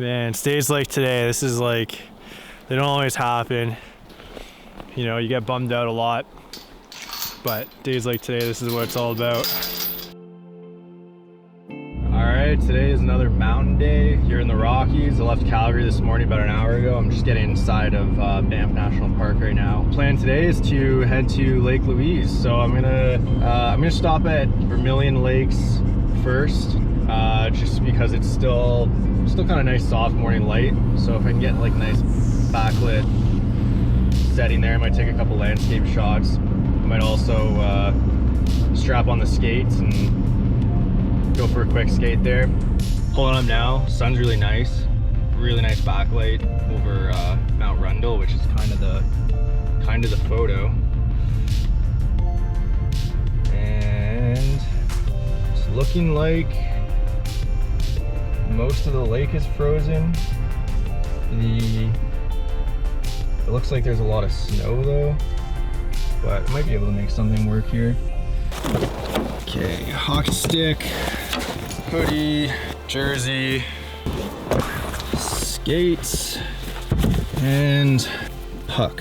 Man, days like today, this is like, they don't always happen. You know, you get bummed out a lot, but days like today, this is what it's all about. All right, today is another mountain day here in the Rockies. I left Calgary this morning about an hour ago. I'm just getting inside of Banff National Park right now. Plan today is to head to Lake Louise. So I'm gonna stop at Vermillion Lakes first, just because it's still kind of nice soft morning light. So if I can get like nice backlit setting there, I might take a couple landscape shots. I might also strap on the skates and go for a quick skate there. Pulling up now, sun's really nice backlight over Mount Rundle, which is kind of the photo. And it's looking like most of the lake is frozen. It looks like there's a lot of snow though, but I might be able to make something work here. Okay, hockey stick, hoodie, jersey, skates, and puck.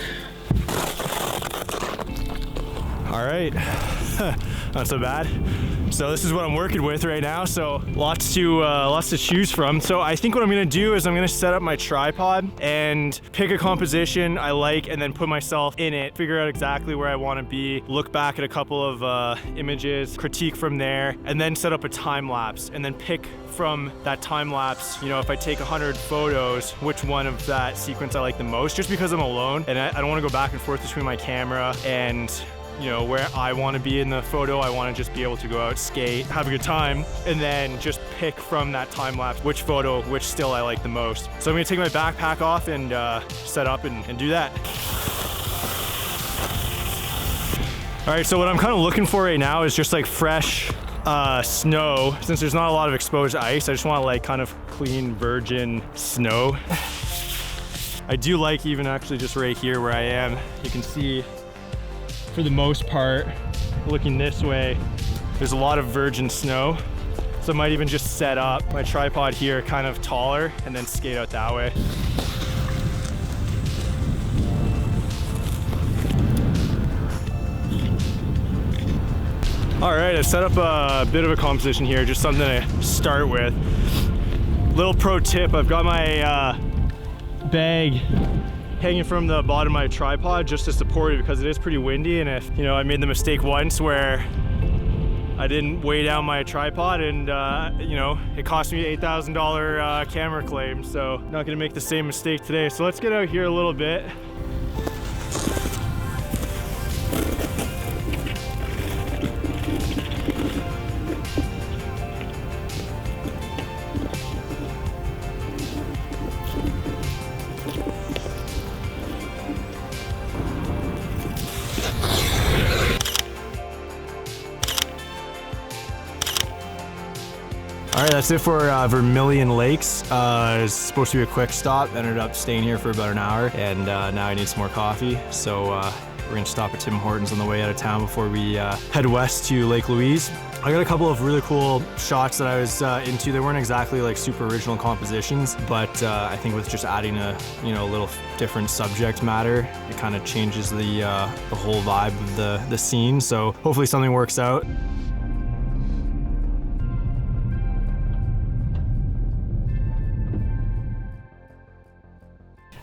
All right, not so bad. So this is what I'm working with right now. So lots to choose from. So I think what I'm gonna do is I'm gonna set up my tripod and pick a composition I like, and then put myself in it, figure out exactly where I want to be, look back at a couple of images, critique from there, and then set up a time lapse, and then pick from that time lapse, you know, if I take 100 photos, which one of that sequence I like the most, just because I'm alone and I don't want to go back and forth between my camera and, you know, where I want to be in the photo. I want to just be able to go out, skate, have a good time, and then just pick from that time lapse which photo, which still I like the most. So I'm gonna take my backpack off and set up and do that. All right, so what I'm kind of looking for right now is just like fresh snow. Since there's not a lot of exposed ice, I just want like kind of clean virgin snow. I do like even actually just right here where I am, you can see for the most part, looking this way, there's a lot of virgin snow. So I might even just set up my tripod here kind of taller and then skate out that way. All right, I set up a bit of a composition here, just something to start with. Little pro tip, I've got my bag hanging from the bottom of my tripod just to support it, because it is pretty windy, and if, you know, I made the mistake once where I didn't weigh down my tripod and you know, it cost me $8,000 camera claim, so not gonna make the same mistake today. So let's get out here a little bit. All right, that's it for Vermillion Lakes. It's supposed to be a quick stop. Ended up staying here for about an hour, and now I need some more coffee. So we're gonna stop at Tim Hortons on the way out of town before we head west to Lake Louise. I got a couple of really cool shots that I was into. They weren't exactly like super original compositions, but I think with just adding a little different subject matter, it kind of changes the whole vibe of the scene. So hopefully something works out.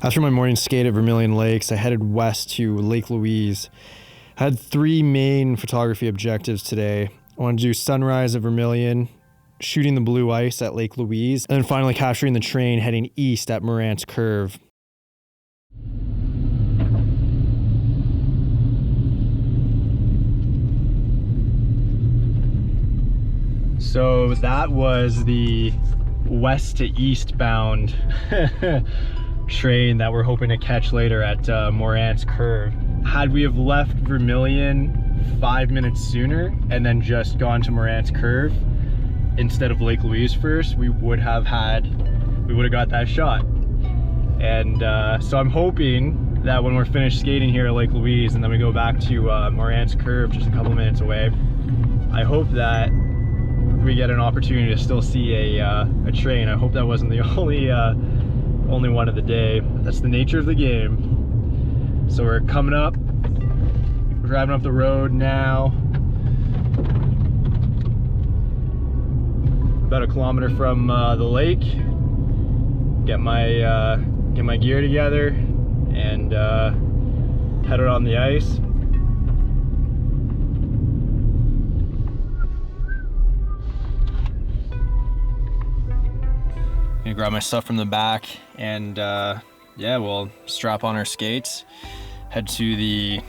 After my morning skate at Vermillion Lakes, I headed west to Lake Louise. I had 3 main photography objectives today. I wanted to do sunrise at Vermillion, shooting the blue ice at Lake Louise, and then finally capturing the train heading east at Morant's Curve. So that was the west to east bound train that we're hoping to catch later at Morant's Curve. Had we have left Vermillion 5 minutes sooner and then just gone to Morant's Curve instead of Lake Louise first, we would have got that shot. And so I'm hoping that when we're finished skating here at Lake Louise and then we go back to Morant's Curve just a couple minutes away, I hope that we get an opportunity to still see a train. I hope that wasn't the only one of the day. That's the nature of the game. So we're coming up, driving up the road now. About a kilometer from the lake. Get my gear together and head out on the ice. Gonna grab my stuff from the back and yeah, we'll strap on our skates, head to the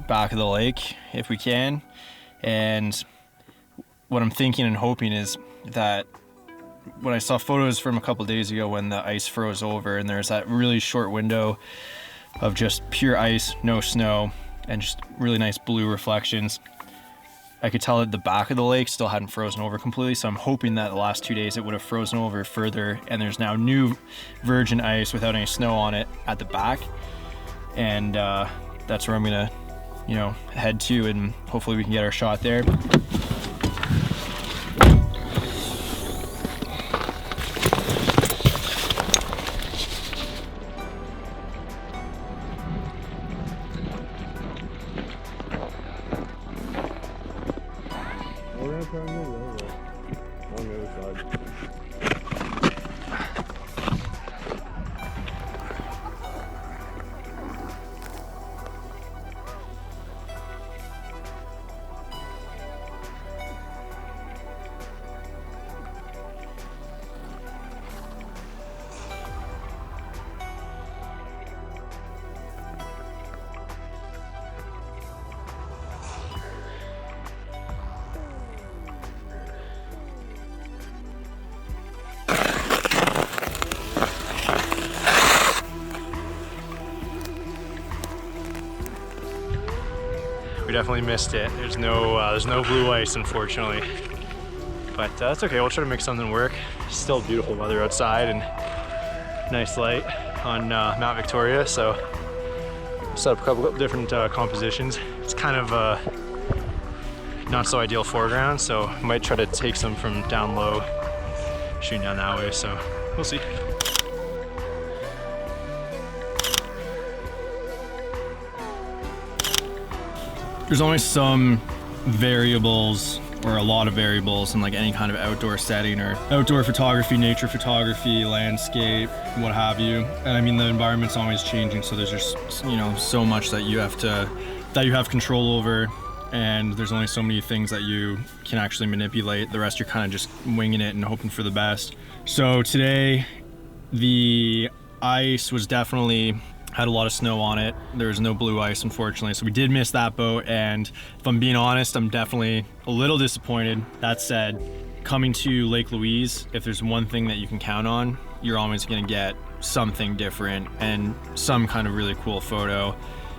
back of the lake if we can. And what I'm thinking and hoping is that when I saw photos from a couple days ago when the ice froze over and there's that really short window of just pure ice, no snow, and just really nice blue reflections, I could tell that the back of the lake still hadn't frozen over completely. So I'm hoping that the last 2 days it would have frozen over further and there's now new virgin ice without any snow on it at the back. And that's where I'm gonna, head to, and hopefully we can get our shot there. We're gonna try and move it over on the other side. We definitely missed it. There's no blue ice, unfortunately. But that's okay, we'll try to make something work. Still beautiful weather outside and nice light on Mount Victoria, so set up a couple of different compositions. It's kind of not so ideal foreground, so I might try to take some from down low, shooting down that way, so we'll see. There's always some variables, or a lot of variables, in like any kind of outdoor setting or outdoor photography, nature photography, landscape, what have you. And I mean, the environment's always changing, so there's just, so much that you have control over, and there's only so many things that you can actually manipulate. The rest you're kind of just winging it and hoping for the best. So today, the ice was definitely had a lot of snow on it. There was no blue ice, unfortunately, so we did miss that boat, and if I'm being honest, I'm definitely a little disappointed. That said, coming to Lake Louise, if there's one thing that you can count on, you're always gonna get something different and some kind of really cool photo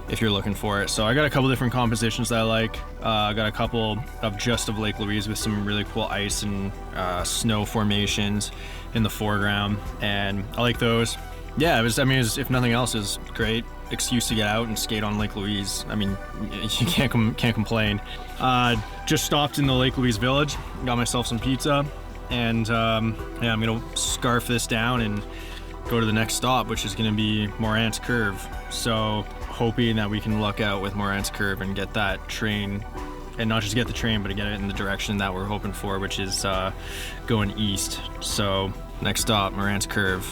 if you're looking for it. So I got a couple different compositions that I like. I got a couple of Lake Louise with some really cool ice and snow formations in the foreground, and I like those. Yeah, if nothing else, it was a great excuse to get out and skate on Lake Louise. I mean, you can't complain. Just stopped in the Lake Louise village, got myself some pizza, and yeah, I'm gonna scarf this down and go to the next stop, which is gonna be Morant's Curve. So hoping that we can luck out with Morant's Curve and get that train, and not just get the train, but to get it in the direction that we're hoping for, which is going east. So next stop, Morant's Curve.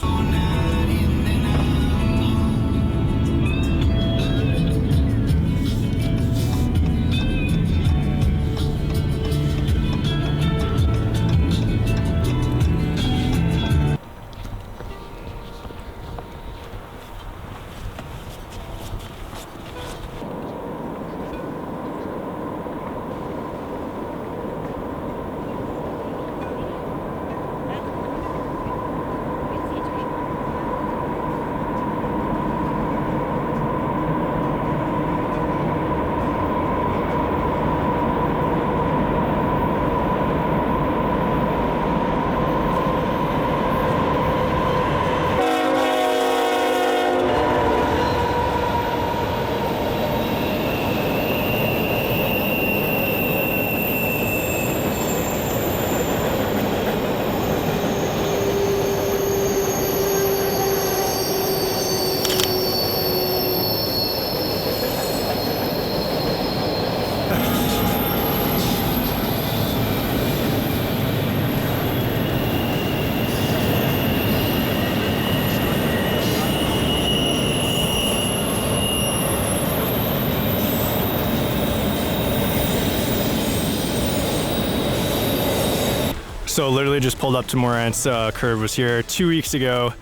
So literally just pulled up to Morant's curve, was here 2 weeks ago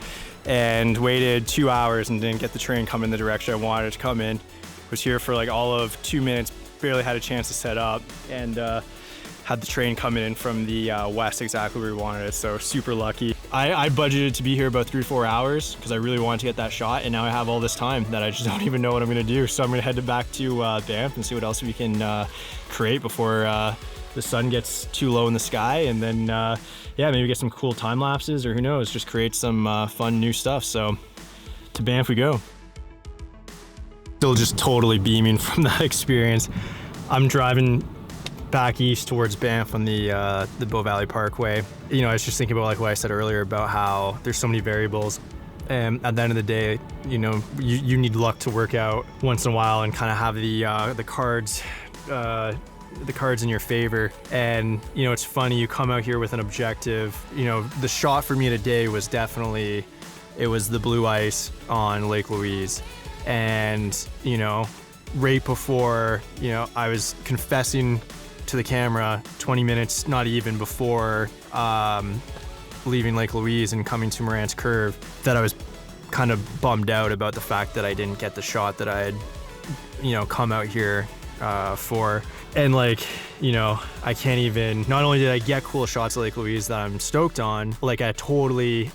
and waited 2 hours and didn't get the train come in the direction I wanted it to come in. Was here for like all of 2 minutes, barely had a chance to set up, and had the train coming in from the west exactly where we wanted it, so super lucky. I budgeted to be here about 3-4 hours because I really wanted to get that shot, and now I have all this time that I just don't even know what I'm gonna do. So I'm gonna head back to Banff and see what else we can create before the sun gets too low in the sky, and then yeah, maybe get some cool time lapses, or who knows, just create some fun new stuff. So to Banff we go. Still just totally beaming from that experience. I'm driving back east towards Banff on the Bow Valley Parkway. You know, I was just thinking about like what I said earlier about how there's so many variables, and at the end of the day, you know, you need luck to work out once in a while and kind of have the cards in your favor. And you know, it's funny, you come out here with an objective. You know, the shot for me today was definitely, it was the blue ice on Lake Louise. And you know, right before, you know, I was confessing to the camera 20 minutes, not even, before leaving Lake Louise and coming to Morant's curve, that I was kind of bummed out about the fact that I didn't get the shot that I had, you know, come out here for. And like, you know, I can't even, not only did I get cool shots at Lake Louise that I'm stoked on, like I totally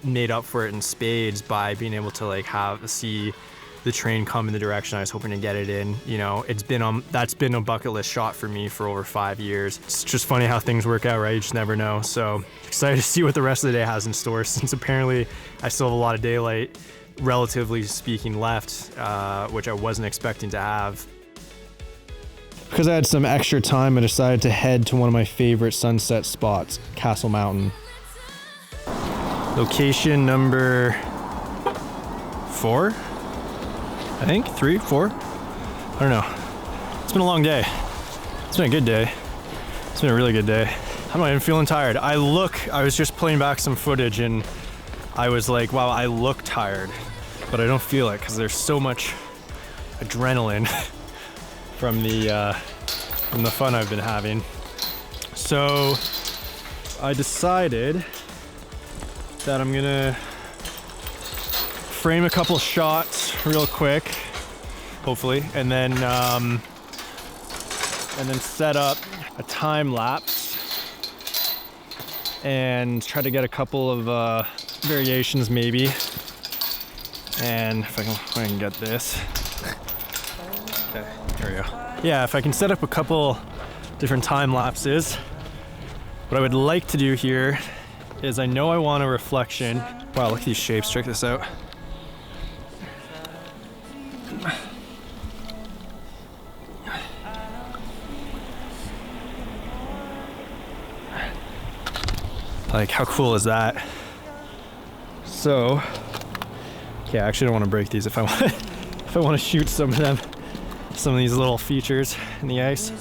made up for it in spades by being able to like see the train come in the direction I was hoping to get it in. You know, that's been a bucket list shot for me for over 5 years. It's just funny how things work out, right? You just never know. So excited to see what the rest of the day has in store, since apparently I still have a lot of daylight, relatively speaking, left, which I wasn't expecting to have. Because I had some extra time, I decided to head to one of my favorite sunset spots, Castle Mountain. Location number 4? I think 3, 4. I don't know. It's been a long day. It's been a good day. It's been a really good day. I'm not even feeling tired. I was just playing back some footage and I was like, wow, I look tired, but I don't feel it because there's so much adrenaline from the fun I've been having. So I decided that I'm gonna frame a couple shots real quick, hopefully, and then set up a time lapse and try to get a couple of variations maybe. And if I can get this. Okay, there we go. Yeah, if I can set up a couple different time lapses. What I would like to do here is, I know I want a reflection. Wow, look at these shapes, check this out. Like, how cool is that? So, okay, I actually don't want to break these if I want to shoot some of these little features in the ice.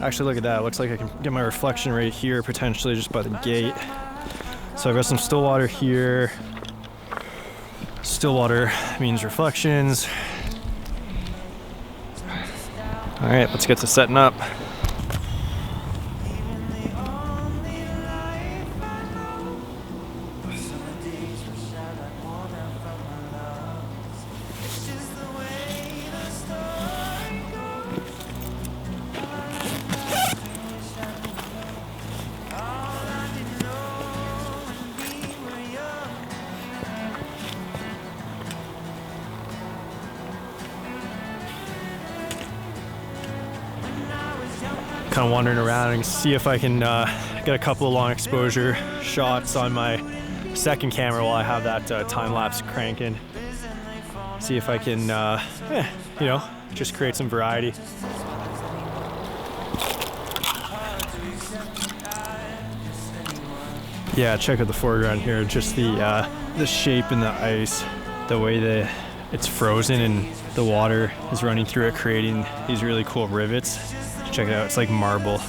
Actually, look at that. It looks like I can get my reflection right here, potentially just by the gate. So I've got some still water here. Still water means reflections. All right, let's get to setting up. Kind of wandering around and see if I can get a couple of long exposure shots on my second camera while I have that time lapse cranking. See if I can, you know, just create some variety. Yeah, check out the foreground here. Just the shape in the ice, the way that it's frozen and the water is running through it, creating these really cool rivets. Check it out, it's like marble.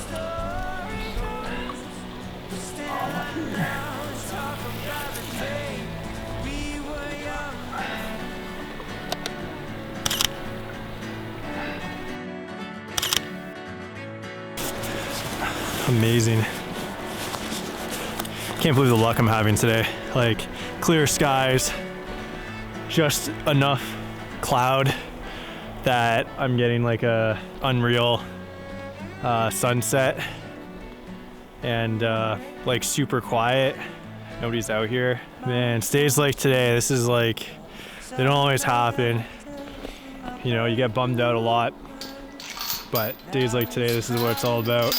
Amazing. Can't believe the luck I'm having today. Like, clear skies, just enough cloud that I'm getting like a unreal sunset, and like super quiet. Nobody's out here. Man, days like today, this is like, they don't always happen. You know, you get bummed out a lot, but days like today, this is what it's all about.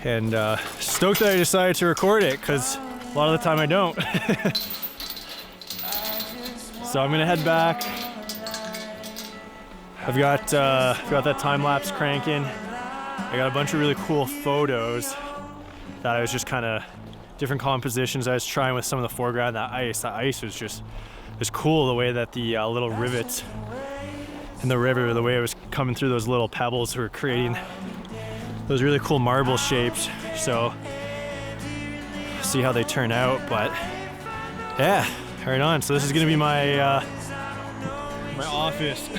And stoked that I decided to record it, because a lot of the time I don't. So I'm gonna head back. I've got that time lapse cranking. I got a bunch of really cool photos that I was just kind of different compositions I was trying with some of the foreground. That ice was just, it was cool, the way that the little rivets in the river, the way it was coming through those little pebbles were creating those really cool marble shapes. So see how they turn out, but yeah, right on. So this is gonna be my my office.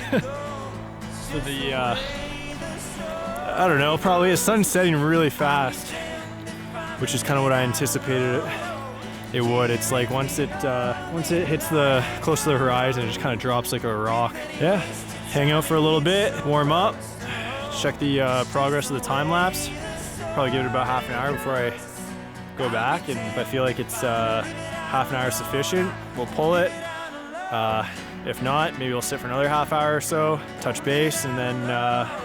So the I don't know, probably the sun's setting really fast, which is kind of what I anticipated it would. It's like once it hits the close to the horizon, it just kind of drops like a rock. Yeah, hang out for a little bit, warm up, check the progress of the time lapse. Probably give it about half an hour before I go back, and if I feel like it's half an hour sufficient, we'll pull it. If not, maybe we'll sit for another half hour or so, touch base, and then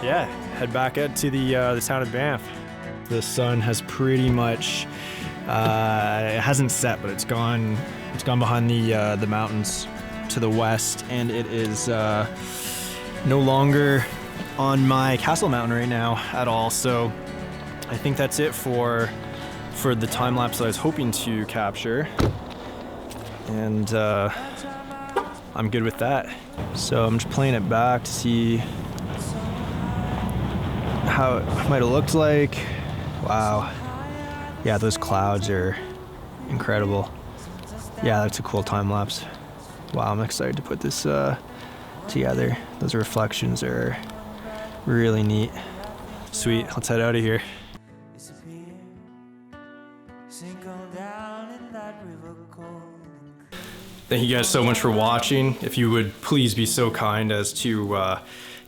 yeah, head back out to the town of Banff. The sun has pretty much it hasn't set, but it's gone behind the mountains to the west, and it is no longer on my castle mountain right now at all. So I think that's it for the time lapse that I was hoping to capture, and I'm good with that. So I'm just playing it back to see how it might have looked like. Wow. Yeah, those clouds are incredible. Yeah, that's a cool time lapse. Wow, I'm excited to put this together. Those reflections are really neat. Sweet, let's head out of here. Thank you guys so much for watching. If you would please be so kind as to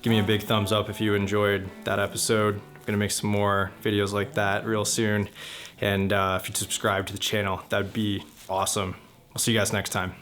give me a big thumbs up if you enjoyed that episode. I'm gonna make some more videos like that real soon. And if you subscribe to the channel, that'd be awesome. I'll see you guys next time.